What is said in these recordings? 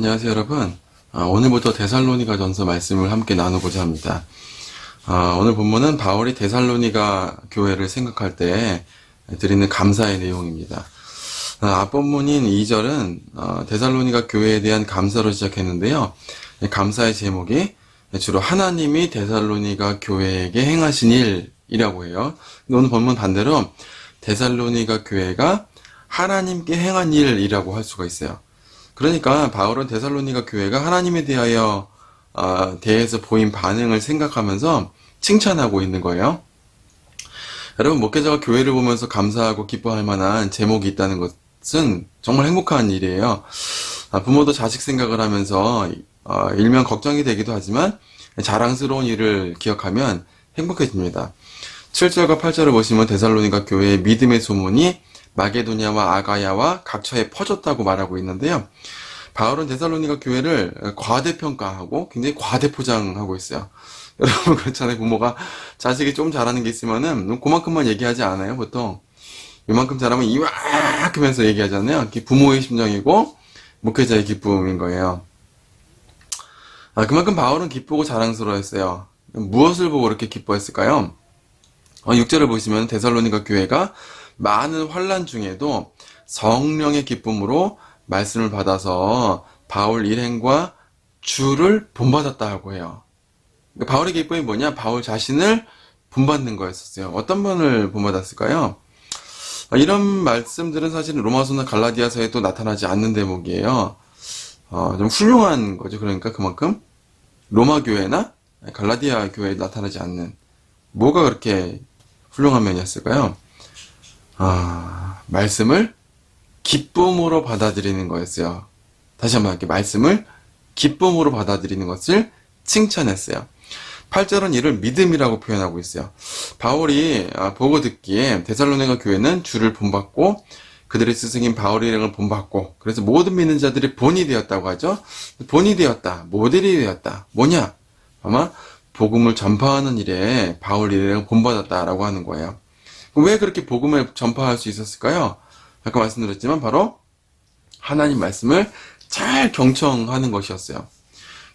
안녕하세요 여러분. 오늘부터 데살로니가 전서 말씀을 함께 나누고자 합니다. 오늘 본문은 바울이 데살로니가 교회를 생각할 때 드리는 감사의 내용입니다. 앞본문인 2절은 데살로니가 교회에 대한 감사로 시작했는데요. 감사의 제목이 주로 하나님이 데살로니가 교회에게 행하신 일이라고 해요. 오늘 본문 반대로 데살로니가 교회가 하나님께 행한 일이라고 할 수가 있어요. 그러니까 바울은 데살로니가 교회가 하나님에 대해서 보인 반응을 생각하면서 칭찬하고 있는 거예요. 여러분, 목회자가 교회를 보면서 감사하고 기뻐할 만한 제목이 있다는 것은 정말 행복한 일이에요. 부모도 자식 생각을 하면서 일면 걱정이 되기도 하지만 자랑스러운 일을 기억하면 행복해집니다. 7절과 8절을 보시면 데살로니가 교회의 믿음의 소문이 마게도냐와 아가야와 각처에 퍼졌다고 말하고 있는데요. 바울은 데살로니가 교회를 과대평가하고 굉장히 과대포장하고 있어요. 여러분 그렇잖아요. 부모가 자식이 좀 잘하는 게 있으면은 그만큼만 얘기하지 않아요. 보통 이만큼 잘하면 이만큼면서 얘기하잖아요. 그게 부모의 심정이고 목회자의 기쁨인 거예요. 그만큼 바울은 기쁘고 자랑스러웠어요. 무엇을 보고 그렇게 기뻐했을까요? 6절을 보시면 데살로니가 교회가 많은 환난 중에도 성령의 기쁨으로 말씀을 받아서 바울 일행과 주를 본받았다고 해요. 그러니까 바울의 기쁨이 뭐냐? 바울 자신을 본받는 거였었어요. 어떤 분을 본받았을까요? 이런 말씀들은 사실 로마서나 갈라디아서에도 나타나지 않는 대목이에요. 좀 훌륭한 거죠. 그러니까 그만큼 로마 교회나 갈라디아 교회에 나타나지 않는 뭐가 그렇게 훌륭한 면이었을까요? 말씀을 기쁨으로 받아들이는 거였어요. 다시 한번 할게요. 말씀을 기쁨으로 받아들이는 것을 칭찬했어요. 8절은 이를 믿음이라고 표현하고 있어요. 바울이 보고 듣기에 데살로니가 교회는 주를 본받고 그들의 스승인 바울의 일행을 본받고 그래서 모든 믿는 자들이 본이 되었다고 하죠. 본이 되었다. 모델이 되었다. 뭐냐? 아마 복음을 전파하는 일에 바울 일행을 본받았다라고 하는 거예요. 왜 그렇게 복음을 전파할 수 있었을까요? 아까 말씀드렸지만 바로 하나님 말씀을 잘 경청하는 것이었어요.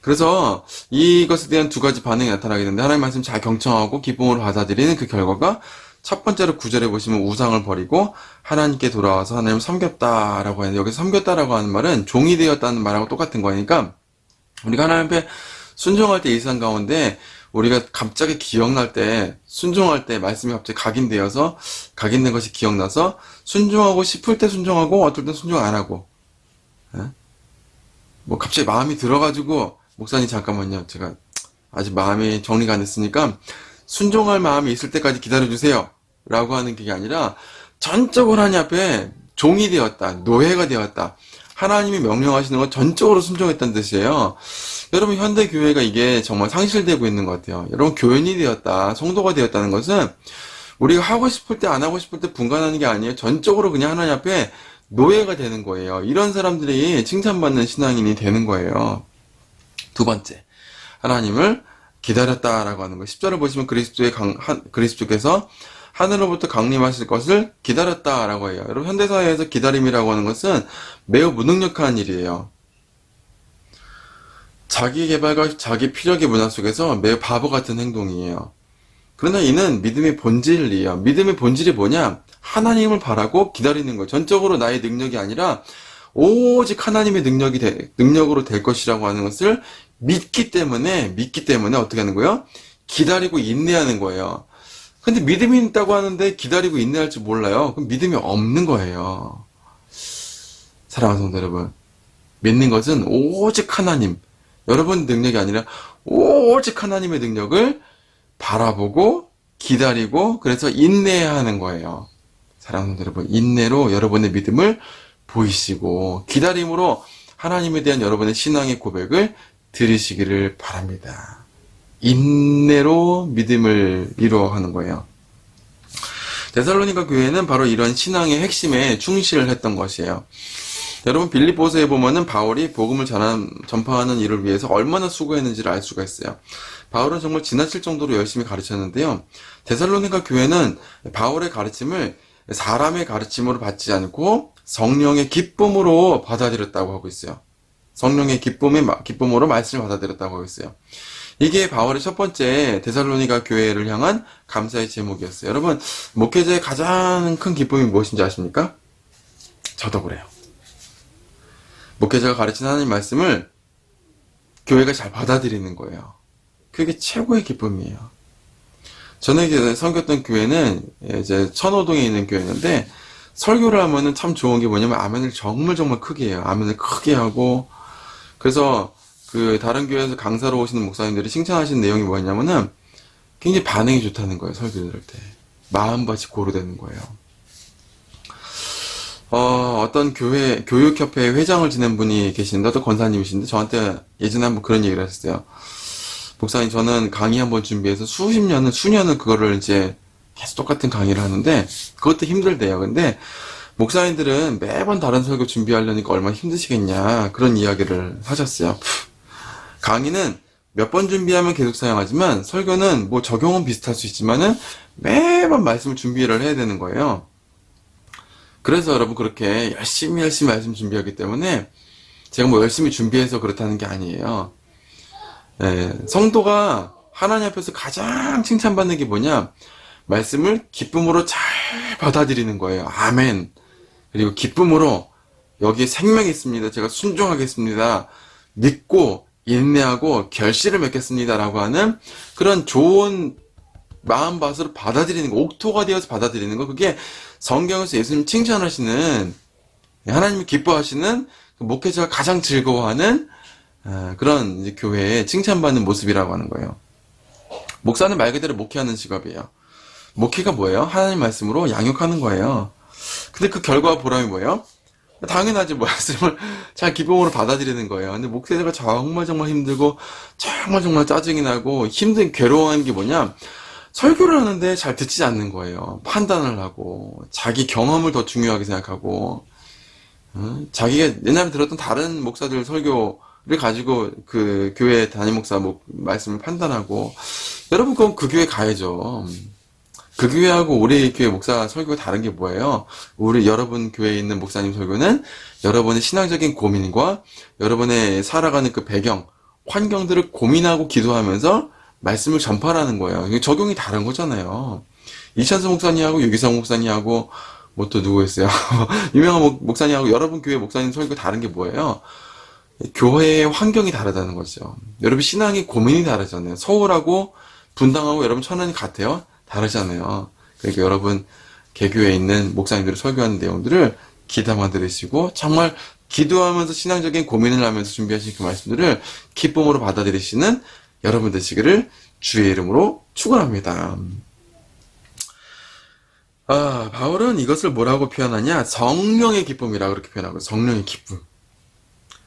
그래서 이것에 대한 두 가지 반응이 나타나게 되는데 하나님 말씀 잘 경청하고 기쁨으로 받아들이는 그 결과가 첫 번째로 9절에 보시면 우상을 버리고 하나님께 돌아와서 하나님을 섬겼다라고 하는데 여기서 섬겼다라고 하는 말은 종이 되었다는 말하고 똑같은 거니까 우리가 하나님 앞에 순종할 때 일상 가운데 우리가 갑자기 기억날 때 순종할 때 말씀이 갑자기 각인된 것이 기억나서 순종하고 싶을 때 순종하고 어떨 때 순종 안 하고 뭐 갑자기 마음이 들어가지고 목사님 잠깐만요 제가 아직 마음이 정리가 안 됐으니까 순종할 마음이 있을 때까지 기다려주세요 라고 하는 게 아니라 전적으로 하나님 앞에 종이 되었다 노예가 되었다 하나님이 명령하시는 건 전적으로 순종했다는 뜻이에요. 여러분 현대 교회가 이게 정말 상실되고 있는 것 같아요. 여러분 교인이 되었다 성도가 되었다는 것은 우리가 하고 싶을 때 안 하고 싶을 때 분간하는 게 아니에요. 전적으로 그냥 하나님 앞에 노예가 되는 거예요. 이런 사람들이 칭찬받는 신앙인이 되는 거예요. 두 번째, 하나님을 기다렸다라고 하는 거. 10절을 보시면 그리스도께서 하늘로부터 강림하실 것을 기다렸다라고 해요. 여러분 현대사회에서 기다림이라고 하는 것은 매우 무능력한 일이에요. 자기 개발과 자기 피력의 문화 속에서 매우 바보 같은 행동이에요. 그러나 이는 믿음의 본질이에요. 믿음의 본질이 뭐냐? 하나님을 바라고 기다리는 거예요. 전적으로 나의 능력이 아니라 오직 하나님의 능력으로 될 것이라고 하는 것을 믿기 때문에 어떻게 하는 거예요? 기다리고 인내하는 거예요. 근데 믿음이 있다고 하는데 기다리고 인내할 줄 몰라요. 그럼 믿음이 없는 거예요. 사랑하는 성도 여러분, 믿는 것은 오직 하나님, 여러분 능력이 아니라 오직 하나님의 능력을 바라보고 기다리고 그래서 인내해야 하는 거예요. 사랑하는 여러분, 인내로 여러분의 믿음을 보이시고 기다림으로 하나님에 대한 여러분의 신앙의 고백을 드리시기를 바랍니다. 인내로 믿음을 이루어가는 거예요. 데살로니가 교회는 바로 이런 신앙의 핵심에 충실을 했던 것이에요. 여러분 빌립보서에 보면은 바울이 복음을 전파하는 일을 위해서 얼마나 수고했는지를 알 수가 있어요. 바울은 정말 지나칠 정도로 열심히 가르쳤는데요. 데살로니가 교회는 바울의 가르침을 사람의 가르침으로 받지 않고 성령의 기쁨으로 받아들였다고 하고 있어요. 성령의 기쁨으로 말씀을 받아들였다고 하고 있어요. 이게 바울의 첫 번째 데살로니가 교회를 향한 감사의 제목이었어요. 여러분, 목회자의 가장 큰 기쁨이 무엇인지 아십니까? 저도 그래요. 목회자가 가르친 하나님 말씀을 교회가 잘 받아들이는 거예요. 그게 최고의 기쁨이에요. 전에 섬겼던 교회는 이제 천호동에 있는 교회였는데, 설교를 하면은 참 좋은 게 뭐냐면 아멘을 정말 크게 해요. 아멘을 크게 하고, 그래서 그 다른 교회에서 강사로 오시는 목사님들이 칭찬하시는 내용이 뭐냐면은 굉장히 반응이 좋다는 거예요. 설교 들을 때 마음밭이 고루되는 거예요. 어떤 교육협회 회장을 지낸 분이 계시는데, 또 권사님이신데 저한테 예전에 한번 그런 얘기를 하셨어요. 목사님, 저는 강의 한번 준비해서 수년을 그거를 이제 계속 똑같은 강의를 하는데 그것도 힘들대요. 근데 목사님들은 매번 다른 설교 준비하려니까 얼마나 힘드시겠냐, 그런 이야기를 하셨어요. 강의는 몇 번 준비하면 계속 사용하지만 설교는 뭐 적용은 비슷할 수 있지만은 매번 말씀을 준비를 해야 되는 거예요. 그래서 여러분, 그렇게 열심히 말씀 준비하기 때문에 제가 뭐 열심히 준비해서 그렇다는 게 아니에요. 성도가 하나님 앞에서 가장 칭찬받는 게 뭐냐? 말씀을 기쁨으로 잘 받아들이는 거예요. 아멘. 그리고 기쁨으로 여기에 생명이 있습니다. 제가 순종하겠습니다. 믿고 인내하고 결실을 맺겠습니다. 라고 하는 그런 좋은 마음밭으로 받아들이는 거, 옥토가 되어서 받아들이는 거, 그게 성경에서 예수님 칭찬하시는, 하나님이 기뻐하시는 그 목회자가 가장 즐거워하는 그런 이제 교회에 칭찬받는 모습이라고 하는 거예요. 목사는 말 그대로 목회하는 직업이에요. 목회가 뭐예요? 하나님 말씀으로 양육하는 거예요. 근데 그 결과와 보람이 뭐예요? 당연하지, 말씀을 잘 기쁨으로 받아들이는 거예요. 근데 목회자가 정말 힘들고 정말 짜증이 나고 괴로워하는 게 뭐냐? 설교를 하는데 잘 듣지 않는 거예요. 판단을 하고 자기 경험을 더 중요하게 생각하고, 자기가 옛날에 들었던 다른 목사들 설교를 가지고 그 교회 담임 목사 말씀을 판단하고. 여러분, 그럼 그 교회 가야죠. 그 교회하고 우리 교회 목사 설교가 다른 게 뭐예요? 여러분 교회에 있는 목사님 설교는 여러분의 신앙적인 고민과 여러분의 살아가는 그 배경, 환경들을 고민하고 기도하면서 말씀을 전파하는 거예요. 이게 적용이 다른 거잖아요. 이찬수 목사님하고 유기성 목사님하고 뭐 또 누구 있어요? 유명한 목사님하고 여러분 교회 목사님 설교 다른 게 뭐예요? 교회의 환경이 다르다는 거죠. 여러분 신앙의 고민이 다르잖아요. 서울하고 분당하고 여러분 천안이 같아요? 다르잖아요. 그러니까 여러분 개교에 있는 목사님들이 설교하는 내용들을 귀담아 들으시고 정말 기도하면서 신앙적인 고민을 하면서 준비하신 그 말씀들을 기쁨으로 받아들이시는 여러분 되시기를 주의 이름으로 축원합니다. 바울은 이것을 뭐라고 표현하냐? 성령의 기쁨이라고 그렇게 표현하고, 성령의 기쁨.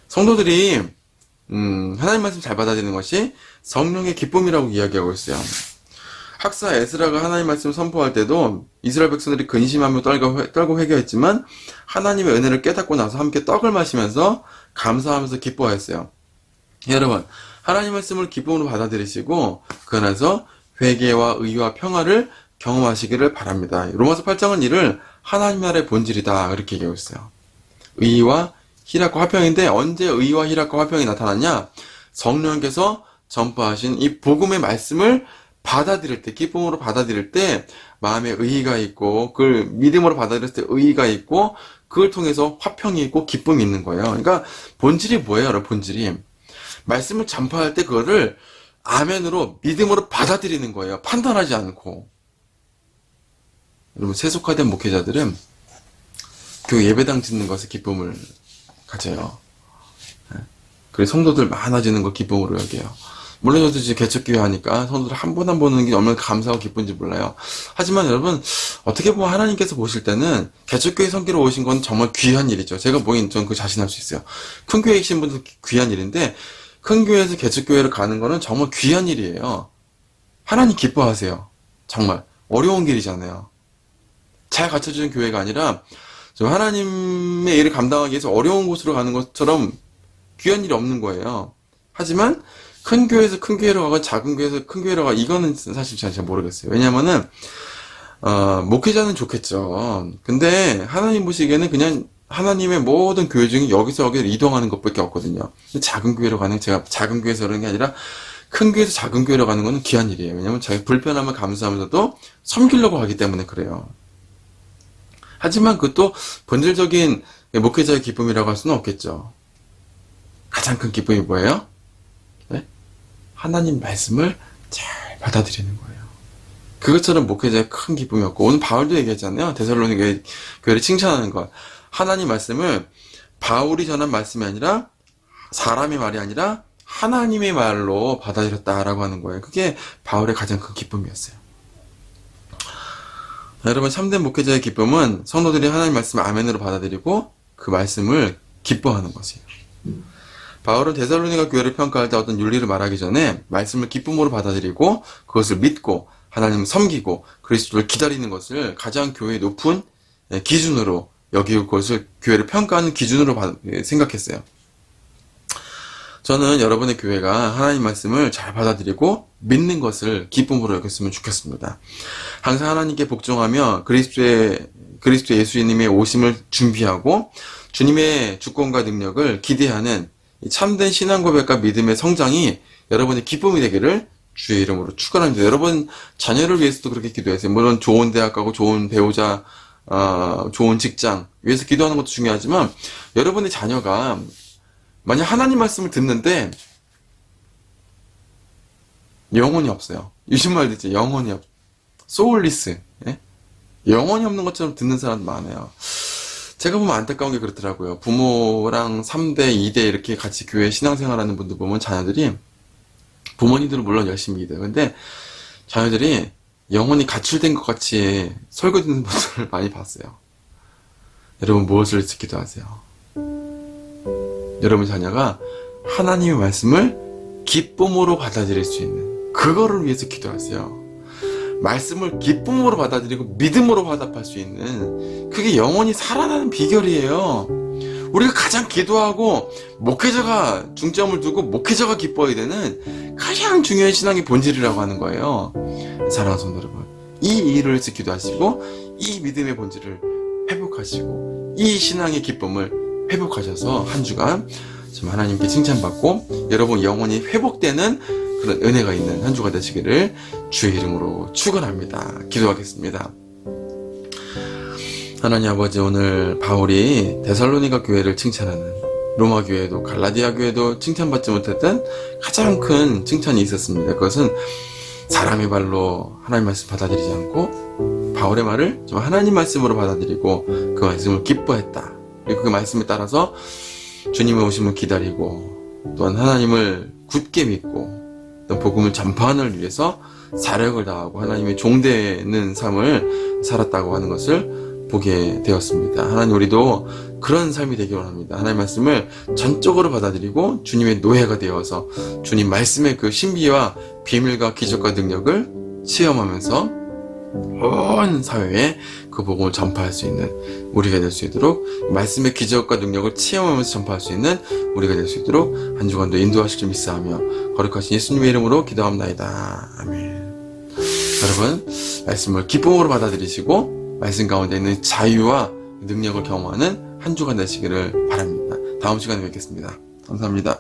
성도들이 하나님 말씀 잘 받아들이는 것이 성령의 기쁨이라고 이야기하고 있어요. 학사 에스라가 하나님 말씀을 선포할 때도 이스라엘 백성들이 근심하며 떨고 회개했지만 하나님의 은혜를 깨닫고 나서 함께 떡을 마시면서 감사하면서 기뻐했어요. 여러분, 하나님 말씀을 기쁨으로 받아들이시고 그 안에서 회개와 의와 평화를 경험하시기를 바랍니다. 로마서 8장은 이를 하나님 나라의 본질이다, 이렇게 얘기하고 있어요. 의와 희락과 화평인데, 언제 의와 희락과 화평이 나타났냐? 성령께서 전파하신 이 복음의 말씀을 받아들일 때, 기쁨으로 받아들일 때 마음에 의의가 있고, 그걸 믿음으로 받아들일 때 의의가 있고, 그걸 통해서 화평이 있고 기쁨이 있는 거예요. 그러니까 본질이 뭐예요? 여러분, 본질이 말씀을 전파할 때 그거를 아멘으로 믿음으로 받아들이는 거예요. 판단하지 않고. 여러분, 세속화된 목회자들은 교회 예배당 짓는 것에 기쁨을 가져요. 그래서 성도들 많아지는 거 기쁨으로 여겨요. 물론 저도 이제 개척교회 하니까 성도들 한 분 한 분 오는 게 얼마나 감사하고 기쁜지 몰라요. 하지만 여러분, 어떻게 보면 하나님께서 보실 때는 개척교회 섬기러 오신 건 정말 귀한 일이죠. 제가 전 그 자신할 수 있어요. 큰 교회에 계신 분도 귀한 일인데, 큰 교회에서 개척교회를 가는 거는 정말 귀한 일이에요. 하나님 기뻐하세요. 정말 어려운 길이잖아요. 잘 갖춰주는 교회가 아니라 하나님의 일을 감당하기 위해서 어려운 곳으로 가는 것처럼 귀한 일이 없는 거예요. 하지만 큰 교회에서 큰 교회로 가고 작은 교회에서 큰 교회로 가고, 이거는 사실 잘 모르겠어요. 왜냐면은 목회자는 좋겠죠. 근데 하나님 보시기에는 그냥 하나님의 모든 교회 중에 여기서 여기로 이동하는 것밖에 없거든요. 근데 작은 교회로 가는, 제가 작은 교회에서 그런 게 아니라 큰 교회에서 작은 교회로 가는 거는 귀한 일이에요. 왜냐면 자기 불편함을 감수하면서도 섬기려고 하기 때문에 그래요. 하지만 그것도 본질적인 목회자의 기쁨이라고 할 수는 없겠죠. 가장 큰 기쁨이 뭐예요? 네? 하나님 말씀을 잘 받아들이는 거예요. 그것처럼 목회자의 큰 기쁨이 없고, 오늘 바울도 얘기했잖아요. 데살로니가 교회를 칭찬하는 것. 하나님 말씀을 바울이 전한 말씀이 아니라 사람의 말이 아니라 하나님의 말로 받아들였다라고 하는 거예요. 그게 바울의 가장 큰 기쁨이었어요. 여러분, 참된 목회자의 기쁨은 성도들이 하나님 말씀을 아멘으로 받아들이고 그 말씀을 기뻐하는 것이에요. 바울은 데살로니가 교회를 평가할 때 어떤 윤리를 말하기 전에 말씀을 기쁨으로 받아들이고 그것을 믿고 하나님을 섬기고 그리스도를 기다리는 것을 가장 교회의 높은 기준으로 여기고 그것을 교회를 평가하는 기준으로 생각했어요. 저는 여러분의 교회가 하나님 말씀을 잘 받아들이고 믿는 것을 기쁨으로 여겼으면 좋겠습니다. 항상 하나님께 복종하며 그리스도 예수님의 오심을 준비하고 주님의 주권과 능력을 기대하는 참된 신앙 고백과 믿음의 성장이 여러분의 기쁨이 되기를 주의 이름으로 축원합니다. 여러분 자녀를 위해서도 그렇게 기도하세요. 물론 좋은 대학 가고 좋은 배우자, 좋은 직장 위해서 기도하는 것도 중요하지만 여러분의 자녀가 만약 하나님 말씀을 듣는데 영혼이 없어요. 요즘 말 듣지? 영혼이 없. 소울리스. 예? 영혼이 없는 것처럼 듣는 사람도 많아요. 제가 보면 안타까운 게 그렇더라고요. 부모랑 3대, 2대 이렇게 같이 교회 신앙생활하는 분들 보면 자녀들이, 부모님들은 물론 열심히 기도해요. 근데 자녀들이 영혼이 가출된 것 같이 설교 듣는 분들을 많이 봤어요. 여러분 무엇을 기도하세요? 여러분 자녀가 하나님의 말씀을 기쁨으로 받아들일 수 있는 그거를 위해서 기도하세요. 말씀을 기쁨으로 받아들이고 믿음으로 화답할 수 있는 그게 영혼이 살아나는 비결이에요. 우리가 가장 기도하고 목회자가 중점을 두고 목회자가 기뻐해야 되는 가장 중요한 신앙의 본질이라고 하는 거예요. 사랑하는 성도 여러분, 이 일을 위해서 기도하시고 이 믿음의 본질을 회복하시고 이 신앙의 기쁨을 회복하셔서 한 주간 좀 하나님께 칭찬받고 여러분 영혼이 회복되는 그런 은혜가 있는 한 주가 되시기를 주의 이름으로 축원합니다. 기도하겠습니다. 하나님 아버지, 오늘 바울이 데살로니가 교회를 칭찬하는, 로마 교회도 갈라디아 교회도 칭찬받지 못했던 가장 큰 칭찬이 있었습니다. 그것은 사람의 말로 하나님 말씀 받아들이지 않고 바울의 말을 좀 하나님 말씀으로 받아들이고 그 말씀을 기뻐했다. 그리고 그 말씀에 따라서 주님의 오심을 기다리고 또한 하나님을 굳게 믿고 또 복음을 전파하는 위해서 사력을 다하고 하나님의 종되는 삶을 살았다고 하는 것을 보게 되었습니다. 하나님, 우리도 그런 삶이 되기 원합니다. 하나님 말씀을 전적으로 받아들이고 주님의 노예가 되어서 주님 말씀의 그 신비와 비밀과 기적과 능력을 체험하면서 온 사회에 그 복음을 전파할 수 있는 우리가 될 수 있도록, 말씀의 기적과 능력을 체험하면서 전파할 수 있는 우리가 될 수 있도록 한 주간도 인도하실 줄 믿사하며 거룩하신 예수님의 이름으로 기도합나이다. 아멘. 여러분, 말씀을 기쁨으로 받아들이시고 말씀 가운데 있는 자유와 능력을 경험하는 한 주간 되시기를 바랍니다. 다음 시간에 뵙겠습니다. 감사합니다.